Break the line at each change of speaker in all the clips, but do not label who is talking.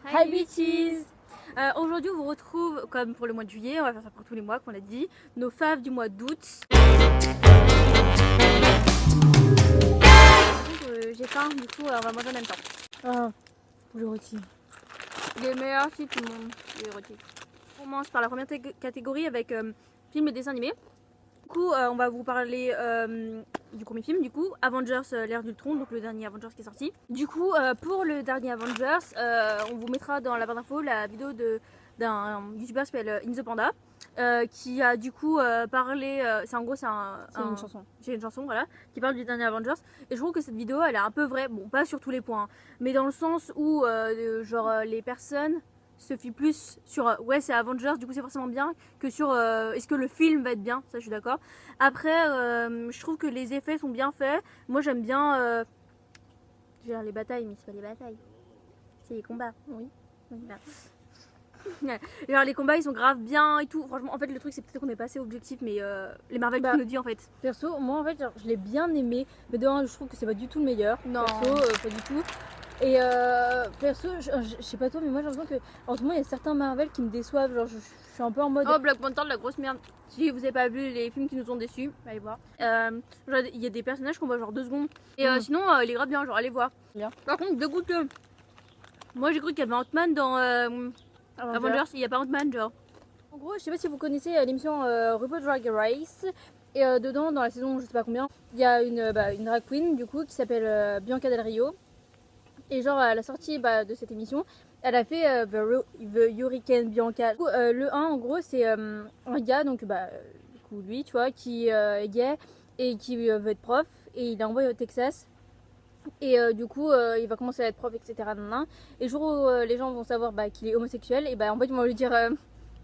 Hi bitches. Aujourd'hui on vous retrouve comme pour le mois de juillet, on va faire ça pour tous les mois qu'on l'a dit, nos faves du mois d'août. J'ai faim, du coup on va manger en même temps.
Ah, le rôti.
Les meilleurs films tout le monde, les rôtis. On commence par la première catégorie avec films et dessins animés. Du coup on va vous parler du premier film, du coup Avengers l'ère d'Ultron, donc le dernier Avengers qui est sorti. Du coup pour le dernier Avengers, on vous mettra dans la barre d'infos la vidéo d'un youtubeur qui s'appelle In The Panda, qui a du coup parlé, c'est en gros c'est
une chanson.
C'est une chanson voilà, qui parle du dernier Avengers, et je trouve que cette vidéo elle est un peu vraie, bon pas sur tous les points, hein, mais dans le sens où genre les personnes se fie plus sur ouais c'est Avengers, du coup c'est forcément bien, que sur est-ce que le film va être bien, ça je suis d'accord. Après je trouve que les effets sont bien faits, moi j'aime bien je veux dire, les batailles, mais c'est pas les batailles, c'est les combats, oui. Genre les combats ils sont grave bien et tout, franchement en fait le truc c'est peut-être qu'on est pas assez objectif, mais les Marvel qui nous dit en fait.
Perso, moi en fait genre, je l'ai bien aimé, mais de un je trouve que c'est pas du tout le meilleur.
Non.
Perso, pas du tout. Et perso, je sais pas toi, mais moi j'ai l'impression que en ce moment il y a certains Marvel qui me déçoivent. Genre je suis un peu en mode.
Oh Black Panther de la grosse merde. Si vous avez pas vu les films qui nous ont déçus, allez voir. Genre il y a des personnages qu'on voit genre 2 secondes. Et sinon il est grave bien, genre allez voir.
Bien.
Par contre dégoûte. Moi j'ai cru qu'il y avait Ant-Man dans Avengers, il y a pas Ant-Man genre.
En gros, je sais pas si vous connaissez l'émission RuPaul's Drag Race. Et dedans, dans la saison je sais pas combien, il y a une drag queen du coup qui s'appelle Bianca Del Rio. Et genre à la sortie de cette émission, elle a fait The Hurricane Bianca. Du coup, le 1 en gros c'est un gars, donc du coup lui tu vois, qui est gay et qui veut être prof, et il est envoyé au Texas. Et du coup il va commencer à être prof, etc. Nanana. Et le jour où les gens vont savoir qu'il est homosexuel, et en fait ils vont lui dire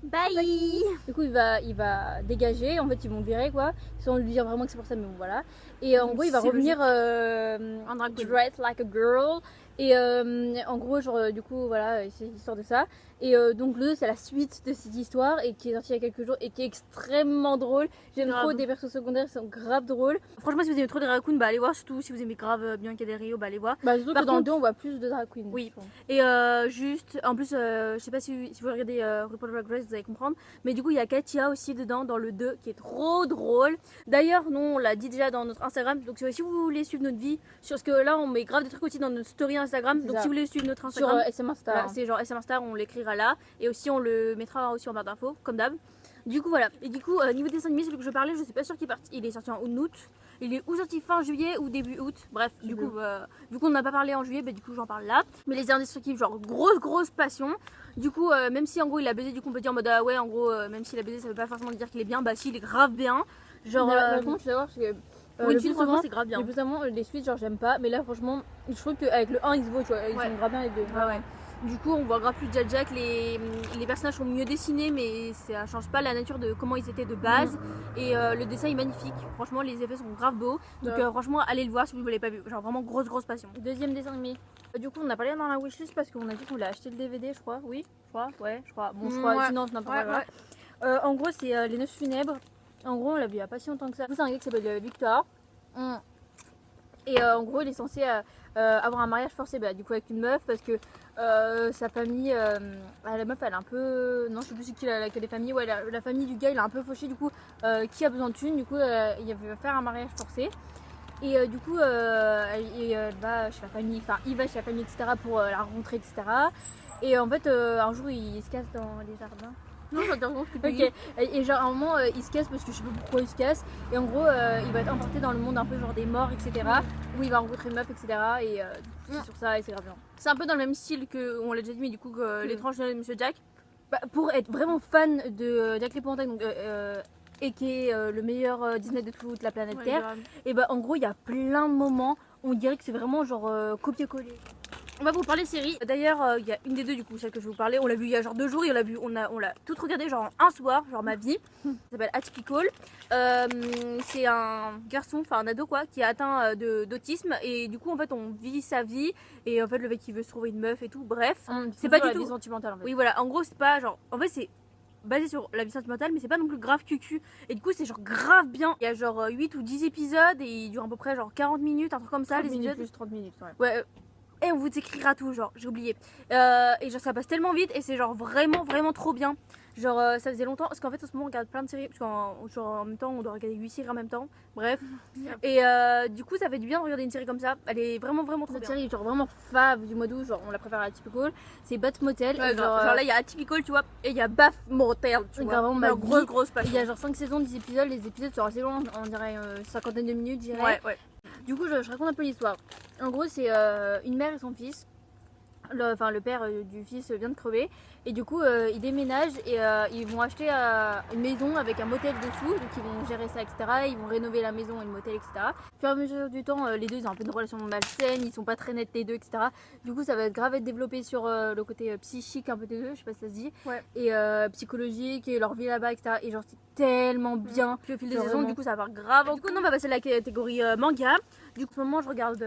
Bye.
du coup il va dégager, en fait ils vont le virer quoi, sans lui dire vraiment que c'est pour ça, mais bon voilà. Et en gros il va
C'est
revenir
en drag queen.
dressed like a girl. Et en gros genre du coup voilà, c'est l'histoire de ça. Et donc le 2 c'est la suite de cette histoire, et qui est sorti il y a quelques jours et qui est extrêmement drôle. J'aime
Grave.
trop, des persos secondaires qui sont grave drôles.
Franchement si vous aimez trop les drag queens, allez voir, surtout si vous aimez grave Bianca Del Rio, allez voir.
Surtout
Par
que dans le
contre-
2 on voit plus de drag queen.
Oui.
je pense.
Et juste, en plus, je sais pas si vous regardez RuPaul's Drag Race, vous allez comprendre. Mais du coup, il y a Katia aussi dedans, dans le 2, qui est trop drôle. D'ailleurs, nous, on l'a dit déjà dans notre Instagram. Donc, si vous voulez suivre notre vie, sur ce que là, on met grave des trucs aussi dans notre story Instagram.
C'est
Donc,
ça.
si vous voulez suivre notre
Sur
Instagram,
SM Star.
voilà, c'est genre SM Star, on l'écrira là. Et aussi, on le mettra aussi en barre d'infos, comme d'hab. Du coup, voilà. Et du coup, niveau dessin animé, celui que je parlais, je sais pas sûr qu'il est parti. Il est sorti en août. Il est ou sorti fin juillet ou début août. Bref, du coup, vu qu'on n'a pas parlé en juillet, du coup, j'en parle là. Mais les indestructibles, genre grosse passion. Du coup, même si en gros il a baisé, du coup, on peut dire en mode ah ouais, en gros, même s'il a baisé, ça veut pas forcément dire qu'il est bien. Bah, si, il est grave bien. Genre,
Par contre je suis d'accord parce que
oui,
le
film,
plus
franchement,
souvent,
c'est grave bien.
et plus souvent les suites genre j'aime pas, mais là franchement je trouve qu'avec le 1 il se vaut, tu vois, ils
Ouais.
sont grave bien les deux.
Ouais. Du coup, on voit grave plus Jack Jack, les personnages sont mieux dessinés, mais ça change pas la nature de comment ils étaient de base. Et le dessin est magnifique, franchement, les effets sont grave beaux. Donc,
Ouais.
franchement, allez le voir si vous ne l'avez pas vu. Genre, vraiment grosse passion.
Deuxième dessin animé. Du coup on a parlé dans la wishlist parce qu'on a dit qu'on l'a acheté le DVD, je crois. Oui, je crois, ouais, je crois. Bon, je crois,
Ouais.
sinon c'est n'importe
Ouais,
quoi.
ouais.
En gros c'est les 9 funèbres. En gros on l'a vu il y a pas si longtemps que ça. C'est un gars qui s'appelle Victor. Et en gros il est censé avoir un mariage forcé du coup avec une meuf, parce que sa famille, la meuf elle est un peu, non je sais plus c'est qui quelle famille, ouais la famille du gars il est un peu fauché, du coup qui a besoin de thunes, du coup il va faire un mariage forcé. Et du coup elle va chez la famille, enfin il va chez la famille, etc. pour la rencontrer, etc. Et en fait un jour il se casse dans les jardins.
Non, j'adore ce que tu dis.
Ok, et genre à un moment il se casse parce que je sais pas pourquoi il se casse, et en gros il va être emporté dans le monde un peu genre des morts, etc. Où il va rencontrer une meuf, etc. Et c'est sur ça, et c'est grave bien.
C'est un peu dans le même style que, on l'a déjà dit, mais du coup, l'étrange de Monsieur Jack.
Pour être vraiment fan de Jack l'Épouvantail, donc et qui est le meilleur Disney de toute la planète
Ouais,
Terre,
grave.
et en gros il y a plein de moments, on dirait que c'est vraiment genre copier-coller.
On va vous parler série. D'ailleurs, il y a une des deux, du coup, celle que je vais vous parler. On l'a vu il y a genre 2 jours et on l'a toute regardé genre en un soir, genre ma vie. Ça s'appelle Atypical. C'est un garçon, enfin un ado quoi, qui est atteint d'autisme, et du coup en fait on vit sa vie, et en fait le mec il veut se trouver une meuf et tout. Bref, c'est pas du
la
tout
vie sentimentale en fait.
Oui voilà, en gros c'est pas genre, en fait c'est basé sur la vie sentimentale, mais c'est pas non plus grave cucu, et du coup c'est genre grave bien. Il y a genre 8 ou 10 épisodes et il dure à peu près genre 40 minutes, un truc comme ça.
30
Les
minutes
épisodes
plus 30 minutes quand même.
ouais et on vous écrira tout, genre j'ai oublié. Et genre ça passe tellement vite et c'est genre vraiment trop bien. Genre ça faisait longtemps, parce qu'en fait en ce moment on regarde plein de séries, parce qu'en même temps on doit regarder 8 séries en même temps, bref. Et du coup ça fait du bien de regarder une série comme ça, elle est vraiment trop
Cette
bien.
série genre vraiment fave du mois d'août, genre on la préfère à Atypical, c'est Bat Motel.
Ouais, genre là il y a Atypical tu vois, et il y a Bath Motel tu vois,
vraiment ma
grosse passion.
Il y a genre 5 saisons, 10 épisodes, les épisodes sont assez longs, on dirait une cinquantaine de minutes, je dirais.
Ouais.
Du coup je raconte un peu l'histoire. En gros c'est une mère et son fils. Le père du fils vient de crever et du coup ils déménagent et ils vont acheter une maison avec un motel dessous, donc ils vont gérer ça etc, ils vont rénover la maison et le motel etc. Au fur et à mesure du temps les deux ils ont un peu de relation malsaine, ils sont pas très nets les deux etc. Du coup ça va grave être développé sur le côté psychique un peu des deux, je sais pas si ça se dit, et psychologique et leur vie là-bas etc. Et genre c'est tellement bien.
Puis au fil des saisons du coup ça va grave. Du coup non on va passer à la catégorie manga. Du coup en ce moment je regarde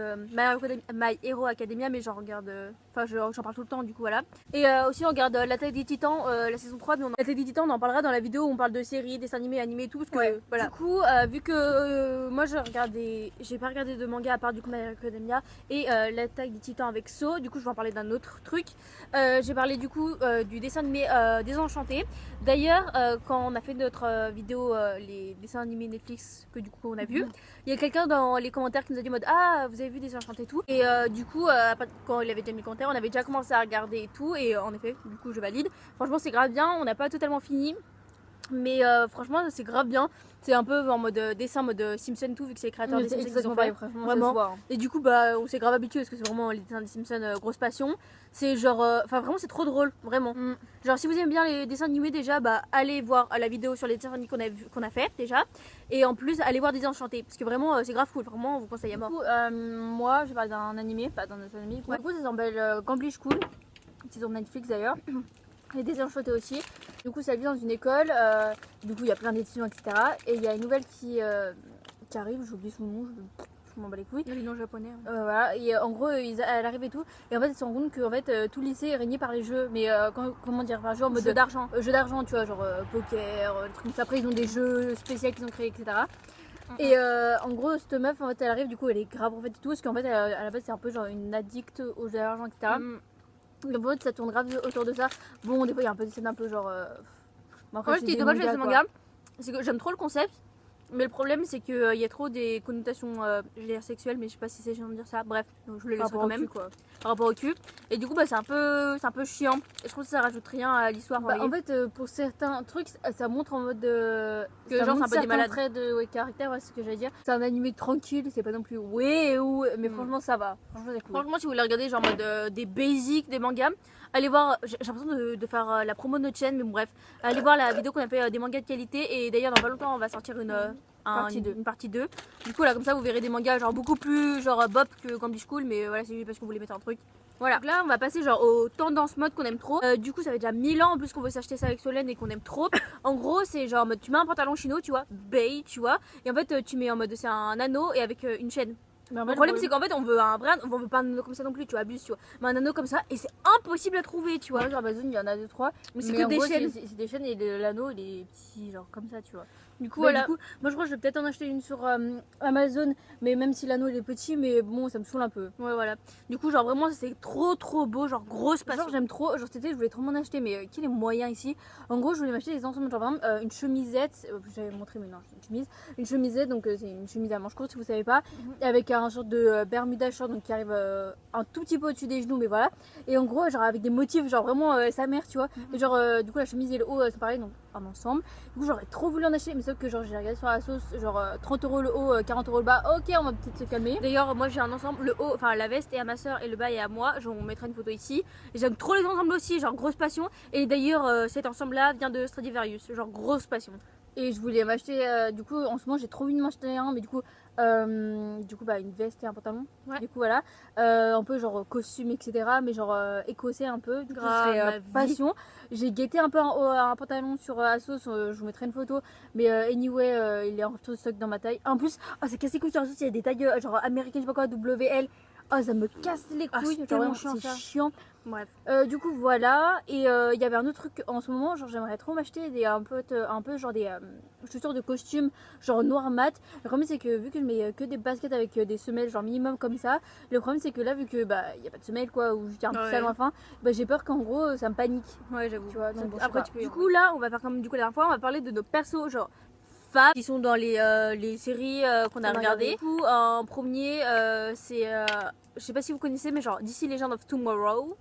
My Hero Academia mais j'en regarde, j'en parle tout le temps du coup voilà. Et aussi on regarde l'Attaque des Titans la saison 3 mais l'Attaque des Titans on en parlera dans la vidéo où on parle de séries, dessins animés, et tout parce que voilà. Du coup vu que moi j'ai pas regardé de manga à part du coup My Hero Academia et l'Attaque des Titans avec So, du coup je vais en parler d'un autre truc. J'ai parlé du coup du dessin animé Désenchanté. D'ailleurs quand on a fait notre vidéo les dessins animés Netflix que du coup on a vu, il y a quelqu'un dans les commentaires qui nous a dit en mode ah vous avez vu Désenchanté et tout, et du coup quand il avait déjà mis le commentaire on avait déjà commencé à regarder et tout, et en effet du coup je valide, franchement c'est grave bien, on n'a pas totalement fini mais franchement c'est grave bien, c'est un peu en mode dessin, mode Simpson tout, vu que c'est les créateurs des Simpsons qui ont fait vraiment. Et du coup on s'est grave habitué parce que c'est vraiment les dessins des Simpsons, grosse passion. C'est genre vraiment c'est trop drôle vraiment. Genre si vous aimez bien les dessins animés déjà allez voir la vidéo sur les dessins animés qu'on a fait déjà, et en plus allez voir Désenchanté parce que vraiment c'est grave cool, vraiment on vous conseille à mort. Du coup moi je vais parler d'un animé, pas d'un dessin animé. Du coup ça s'appelle Gambly School, c'est sur Netflix d'ailleurs. Et Désenchanté aussi. Du coup ça vit dans une école, du coup il y a plein d'étudiants etc. Et il y a une nouvelle qui arrive, j'ai oublié son nom, je m'en bats les couilles. Les noms japonais.
Voilà, et en gros elle arrive et tout, et en fait elle se rend compte que en fait tout le lycée est régné par les jeux, mais comment dire, par jeu en mode
jeu d'argent.
Jeu d'argent tu vois, genre poker, trucs comme ça. Après ils ont des jeux spéciaux qu'ils ont créés etc. Et en gros cette meuf en fait elle arrive, du coup elle est grave en fait et tout, parce qu'en fait à la base c'est un peu genre une addict au jeu d'argent etc. En fait ça tourne grave autour de ça. Bon des fois il y a un peu des scènes un peu genre
ce qui est dommage avec ce manga, c'est que j'aime trop le concept, mais le problème c'est qu'il y a trop des connotations je vais dire sexuelles, mais je sais pas si c'est chiant de dire ça, bref donc je le laisserai quand même par rapport au cul, et du coup c'est un peu chiant et je trouve que ça rajoute rien à l'histoire.
En fait pour certains trucs ça montre en mode
que genre c'est un peu des malades
traits de caractère, c'est ce que j'allais dire. C'est un animé tranquille, c'est pas non plus mais franchement ça va, franchement c'est cool.
Franchement si vous voulez regarder genre en mode des basics des mangas, allez voir, j'ai l'impression de faire la promo de notre chaîne, mais bon bref, allez voir la vidéo qu'on a fait des mangas de qualité, et d'ailleurs dans pas longtemps on va sortir une partie 2. Du coup là comme ça vous verrez des mangas genre beaucoup plus genre bop que Gambly School, mais voilà c'est juste parce qu'on voulait mettre un truc. Voilà, donc là on va passer genre aux tendances mode qu'on aime trop. Du coup ça fait déjà 1000 ans en plus qu'on veut s'acheter ça avec Solène et qu'on aime trop. En gros c'est genre en mode tu mets un pantalon chino tu vois, beige tu vois, et en fait tu mets en mode c'est un anneau et avec une chaîne. Le problème c'est qu'en fait on veut on veut pas un anneau comme ça non plus, tu vois, abuse tu vois, mais un anneau comme ça et c'est impossible à trouver tu vois.
Sur Amazon il y en a 2-3, mais c'est que des chaînes. C'est des chaînes et l'anneau il est petit genre comme ça tu vois. Du coup, voilà. Du coup, moi je crois que je vais peut-être en acheter une sur Amazon, mais même si l'anneau il est petit, mais bon ça me saoule un peu.
Ouais voilà. Du coup genre vraiment c'est trop beau, genre grosse passion.
Genre j'aime trop, genre cet été je voulais trop m'en acheter, mais qui a les moyens ici? En gros je voulais m'acheter des ensembles, genre par exemple une chemisette, j'avais montré mais non une chemisette, donc c'est une chemise à manches courtes si vous savez pas, avec un sorte de bermuda short donc qui arrive un tout petit peu au-dessus des genoux, mais voilà. Et en gros genre avec des motifs genre vraiment sa mère tu vois, et genre du coup la chemise et le haut c'est pareil, donc un ensemble. Du coup j'aurais trop voulu en acheter, mais sauf que genre j'ai regardé sur la sauce genre 30 € le haut, 40 € le bas. Ok on va peut-être se calmer.
D'ailleurs moi j'ai un ensemble, le haut, enfin la veste est à ma soeur et le bas est à moi, on mettra une photo ici. J'aime trop les ensembles aussi, genre grosse passion. Et d'ailleurs cet ensemble là vient de Stradivarius, genre grosse passion.
Et je voulais m'acheter, du coup en ce moment j'ai trop envie de m'acheter un, mais du coup une veste et un pantalon, du coup voilà, un peu genre costume etc, mais genre écossais un peu, du coup ce serait passion. J'ai guetté un peu un pantalon sur Asos, je vous mettrai une photo, mais anyway il est en retour de stock dans ma taille. En plus c'est cassé couille sur Asos, il y a des tailles genre américaines je sais pas quoi, WL. Oh, ça me casse les
Ah,
couilles,
c'est
genre
tellement
vraiment,
chiant,
c'est
ça.
chiant.
Bref.
Du coup voilà, et il y avait un autre truc en ce moment, genre j'aimerais trop m'acheter des un peu genre des chaussures de costume genre noir mat. Le problème c'est que vu que je mets que des baskets avec des semelles genre minimum comme ça, le problème c'est que là vu que bah il y a pas de semelles quoi, ou juste un petit talon à la fin, bah j'ai peur qu'en gros ça me panique.
Ouais, j'avoue.
Tu vois, donc bon,
Après tu peux. Du coup là, on va faire comme du coup la dernière fois, on va parler de nos persos genre femmes qui sont dans les séries qu'on a regardées. Du coup en premier c'est je sais pas si vous connaissez mais genre DC Legend of Tomorrow.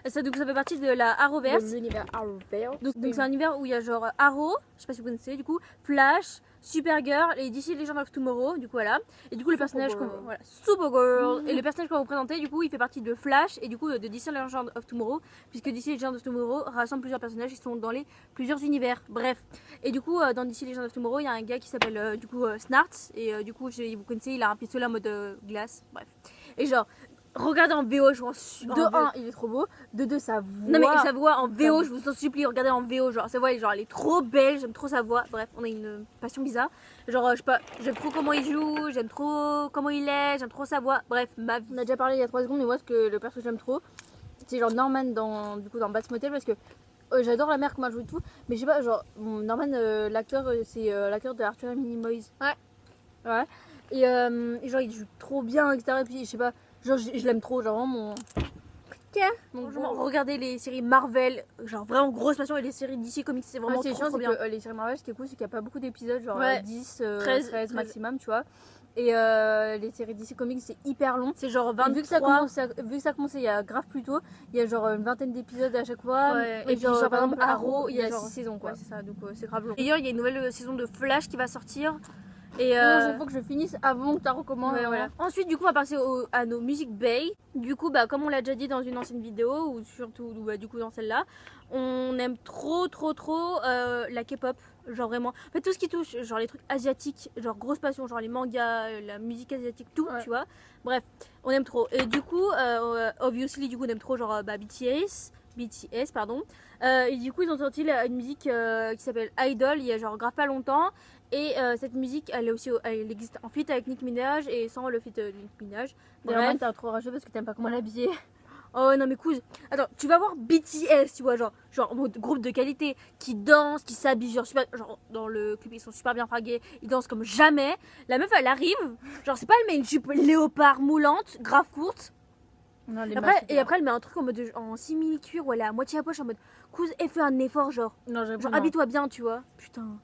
Donc ça fait partie de la Arrowverse.
l'univers Arrowverse.
Donc c'est un univers où il y a genre Arrow, je sais pas si vous connaissez, du coup Flash, Supergirl et DC Legend of Tomorrow, du coup voilà. Et du coup le personnage qu'on voilà, Supergirl et le personnage qu'on va vous présenter, du coup il fait partie de Flash et du coup de DC Legend of Tomorrow, puisque DC Legend of Tomorrow rassemble plusieurs personnages qui sont dans les plusieurs univers. Bref. Et du coup dans DC Legend of Tomorrow, il y a un gars qui s'appelle du coup Snart et du coup vous connaissez, il a un pistolet en mode glace. Bref. Et genre regardez en VO, je vous en supplie.
De 1, il est trop beau. De 2, sa voix.
Non mais sa voix en VO, je vous en supplie, regardez en VO, genre sa voix, genre elle est trop belle, j'aime trop sa voix. Bref, on a une passion bizarre. Genre je sais pas, j'aime trop comment il joue, j'aime trop comment il est, j'aime trop sa voix. Bref, ma vie.
On a déjà parlé il y a 3 secondes, mais moi ce que le perso que j'aime trop, c'est genre Norman dans Bates Motel, parce que j'adore la mère comment elle joue et tout, mais je sais pas, genre Norman l'acteur c'est l'acteur de Arthur et Minimoys. Ouais. Et genre il joue trop bien, etc. Et puis je sais pas, genre je l'aime trop, genre vraiment mon.
Donc regardez les séries Marvel, genre vraiment grosse passion, et les séries DC Comics, c'est vraiment
c'est
trop, trop
que,
bien.
les séries Marvel, ce qui est cool, c'est qu'il n'y a pas beaucoup d'épisodes, genre
Ouais.
10,
13
maximum, tu vois. Et les séries DC Comics, c'est hyper long.
C'est genre 23.
Vu que ça a commencé il y a grave plus tôt, il y a genre une vingtaine d'épisodes à chaque fois.
Ouais.
Et puis genre par exemple Arrow, il y a
genre
6 saisons quoi.
Ouais, c'est ça, donc c'est grave long. D'ailleurs, il y a une nouvelle saison de Flash qui va sortir. Et
Il faut que je finisse avant que tu recommences.
ouais, voilà. Ensuite, du coup, on va passer à nos music bay. Du coup, bah, comme on l'a déjà dit dans une ancienne vidéo, ou surtout bah, du coup dans celle-là, on aime trop la K-pop. Genre vraiment, en fait tout ce qui touche, genre les trucs asiatiques, genre grosse passion, genre les mangas, la musique asiatique, tout, tu vois. Bref, on aime trop. Et du coup, obviously, du coup, on aime trop genre BTS, pardon. Et du coup, ils ont sorti une musique qui s'appelle Idol il y a genre grave pas longtemps. Et cette musique, elle existe en feat avec Nicki Minaj et sans le feat de Nicki Minaj.
Bref, t'es trop rageux parce que t'aimes pas comment l'habiller.
Oh non mais cool. Attends, tu vas voir BTS, tu vois, genre en mode groupe de qualité qui danse, qui s'habille, genre super, genre dans le clip ils sont super bien fragués, ils dansent comme jamais. La meuf elle arrive, genre c'est pas elle met une jupe léopard moulante, grave courte.
Non,
Après elle met un truc en mode en simili cuir où elle est à moitié à poche en mode couse et fais un effort genre.
Non,
genre habille-toi bien, tu vois. Putain.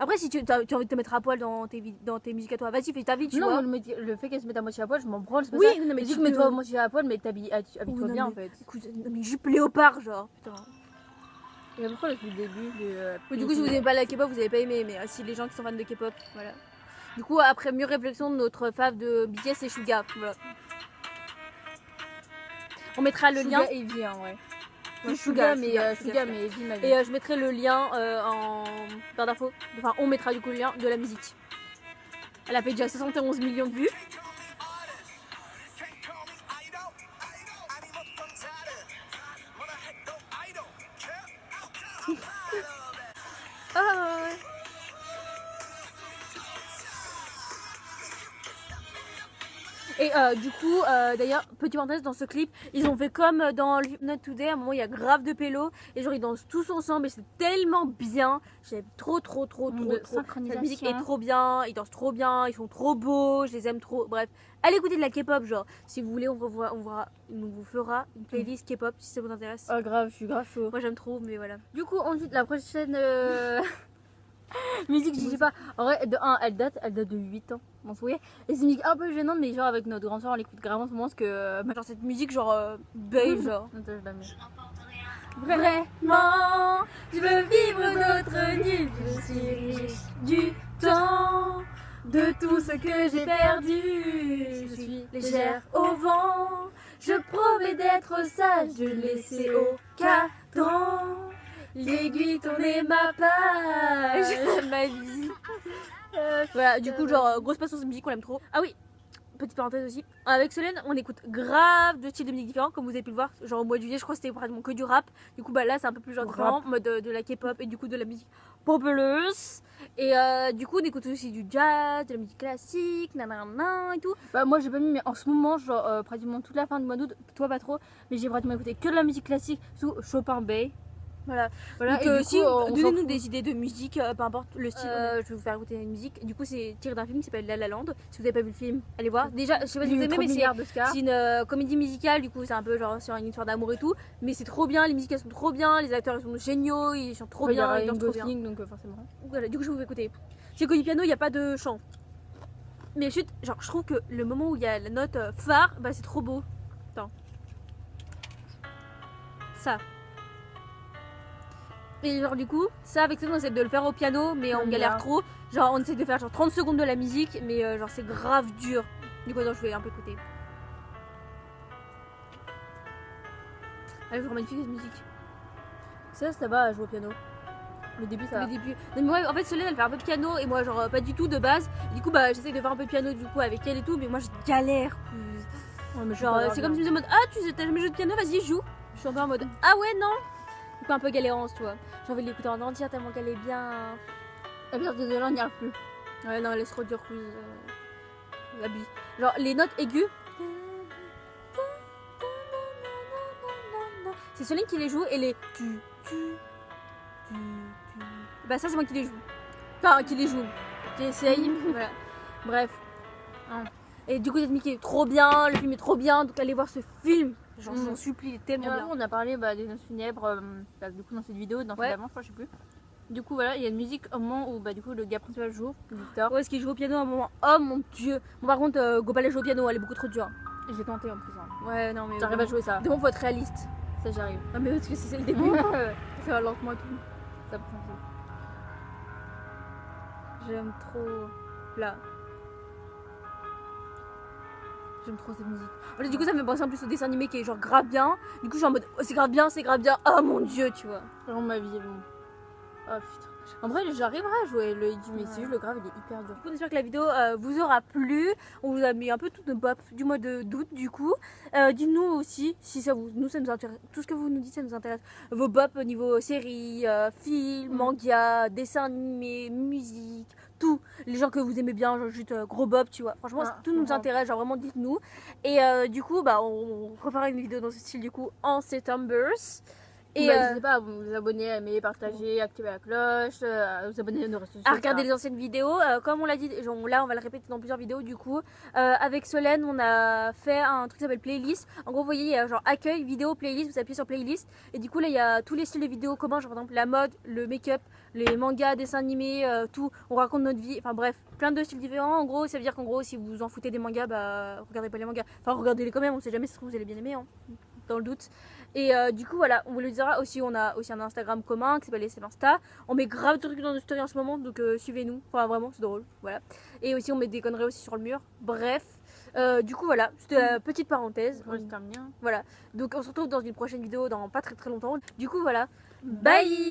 Après, si tu as envie de te mettre à poil dans tes musiques à toi, vas-y, fais ta vie, tu vois.
Non, le fait qu'elle se mette à moitié à poil, je m'en branle, c'est pas
oui,
ça.
non, mais
dis que mets-toi à moitié à poil, mais habille-toi bien en fait.
Écoute, non, mais jupe léopard, genre. Putain.
Et pourquoi depuis le début
du coup, si vous n'aimez pas la K-pop, vous n'avez pas aimé, mais si les gens qui sont fans de K-pop, voilà. Du coup, après mieux réflexion, notre fave de BTS c'est Suga. Voilà. On mettra le lien.
Suga et Evie, hein, ouais.
Suga,
mais Evie, ma vie.
Et je mettrai le lien en barre d'infos. Enfin, on mettra du coup le lien de la musique. Elle a fait déjà 71 millions de vues. Ah ouais. Et du coup, d'ailleurs, petite parenthèse, dans ce clip, ils ont fait comme dans Not Today, à un moment il y a grave de pélo, et genre ils dansent tous ensemble, et c'est tellement bien. J'aime trop. La musique est trop bien, ils dansent trop bien, ils sont trop beaux, je les aime trop. Bref, allez écouter de la K-pop, genre, si vous voulez, on vous fera une playlist K-pop si ça vous intéresse.
Oh grave, je suis grave chaud.
Moi j'aime trop, mais voilà.
Du coup, ensuite, la prochaine musique, je sais pas. En vrai, de 1, elle date de 8 ans. Bon, vous voyez. Et c'est une musique un peu gênante, mais genre avec notre grande soeur, on l'écoute grave en ce moment parce que.
Genre cette musique, genre beige, genre.
Attends, je la mets.
Vraiment, je veux vivre notre nuit. Je suis riche du temps, de tout ce que j'ai perdu. Je suis légère au vent. Je promets d'être sage, de laisser au cadran l'aiguille tourner ma page. Ma vie. Voilà, du coup, genre, grosse passion de musique, on l'aime trop. Ah oui, petite parenthèse aussi, avec Solène, on écoute grave de styles de musique différents, comme vous avez pu le voir. Genre au mois de juillet, je crois que c'était pratiquement que du rap. Du coup, bah là, c'est un peu plus genre différent, mode de la K-pop et du coup de la musique populeuse. Et du coup, on écoute aussi du jazz, de la musique classique, nanana et tout.
Bah, moi, j'ai pas mis, mais en ce moment, genre pratiquement toute la fin du mois d'août, toi pas trop, mais j'ai pratiquement écouté que de la musique classique, sous Chopin Bay.
Voilà.
Voilà,
Donc,
et du
si,
coup, on
donnez-nous
s'en
des idées de musique, peu importe le style. Je vais vous faire écouter une musique. Du coup, c'est tiré d'un film qui s'appelle La La Land. Si vous n'avez pas vu le film, allez voir. Déjà, je sais pas si vous aimez, mais c'est une comédie musicale. Du coup, c'est un peu genre sur une histoire d'amour et tout. Mais c'est trop bien. Les musiques elles sont trop bien. Les acteurs ils sont géniaux. Ils chantent trop bien. Ils dansent trop bien.
Donc forcément.
Voilà, du coup, je vais vous écouter. Chez Cody Piano, il n'y a pas de chant. Mais chut, genre, je trouve que le moment où il y a la note phare, bah c'est trop beau. Attends. Ça. Et genre du coup, ça avec ça on essaie de le faire au piano mais on galère trop. Genre on essaie de faire genre 30 secondes de la musique mais genre c'est grave dur. Du coup non, je vais un peu écouter. Elle est vraiment magnifique cette musique.
Ça va à jouer au piano. Le début ça va.
Le début. Non, mais ouais, en fait Solène elle fait un peu de piano et moi genre pas du tout de base. Et du coup bah j'essaie de faire un peu de piano du coup avec elle et tout mais moi je galère. Ouais, genre c'est comme si je me disais en mode ah tu t'as jamais joué de piano, vas-y joue. Je suis un peu en mode ah ouais non. Du coup un peu galérance tu vois. J'ai envie de l'écouter en entier tellement qu'elle est bien.
À partir de là on n'y arrive plus.
Ouais non elle est trop dure plus. Abuse. Genre les notes aiguës. C'est Solène qui les joue et les tu. Bah ça c'est moi qui les joue. Enfin qui les joue. J'essaye. Voilà. Bref. Et du coup cette musique est trop bien, le film est trop bien, donc allez voir ce film. Genre j'en supplie, il est tellement bien.
On a parlé des noces funèbres du coup dans cette vidéo, dans cette avant je crois, je sais plus. Du coup voilà, il y a une musique au moment où bah du coup le gars principal joue, Victor.
Ouais, est-ce qu'il joue au piano à un moment? Oh mon dieu. Bon par contre go pas aller jouer au piano, elle est beaucoup trop dure.
Et j'ai tenté en plus.
Ouais non mais
j'arrive à jouer ça.
Demande faut être réaliste.
Ça j'arrive.
Ah mais parce que c'est le début. Ça va lentement et tout.
Ça prend tout.
J'aime trop là. J'aime trop cette musique. Alors, du coup ça me fait penser en plus au dessin animé qui est genre grave bien. Du coup je suis en mode oh, c'est grave bien, c'est grave bien. Oh mon dieu tu vois.
Vraiment ma vie est bon. Oh putain. En vrai j'arriverai à jouer le Eddie mais c'est juste le grave il est hyper dur.
Du coup on espère que la vidéo vous aura plu. On vous a mis un peu toutes nos bops du mois d'août du coup. Dites-nous aussi si ça vous nous intéresse. Tout ce que vous nous dites ça nous intéresse. Vos bops au niveau série, film, manga, dessin animé, musique, tout. Les gens que vous aimez bien, genre juste gros bop tu vois. Franchement tout nous intéresse, genre vraiment dites-nous. Et du coup bah on refera une vidéo dans ce style du coup en september.
Et n'hésitez pas à vous abonner, à aimer, partager, activer la cloche, à vous abonner à nos réseaux sociaux.
À regarder les anciennes vidéos. Comme on l'a dit, genre, là on va le répéter dans plusieurs vidéos du coup. Avec Solène, on a fait un truc qui s'appelle playlist. En gros, vous voyez, il y a genre accueil, vidéo, playlist. Vous appuyez sur playlist. Et du coup, là il y a tous les styles de vidéos communs, genre par exemple la mode, le make-up, les mangas, dessins animés, tout. On raconte notre vie. Enfin bref, plein de styles différents. En gros, ça veut dire qu'en gros, si vous vous en foutez des mangas, bah regardez pas les mangas. Enfin, regardez-les quand même, on sait jamais si vous allez bien aimer. Hein. Dans le doute. Et du coup voilà, on vous le dira aussi, on a aussi un Instagram commun qui s'appelle SM Insta. On met grave de trucs dans nos stories en ce moment, donc suivez-nous, enfin vraiment c'est drôle, voilà. Et aussi on met des conneries aussi sur le mur, bref. Du coup voilà, c'était la petite parenthèse. Voilà, donc on se retrouve dans une prochaine vidéo dans pas très longtemps. Du coup voilà, bye.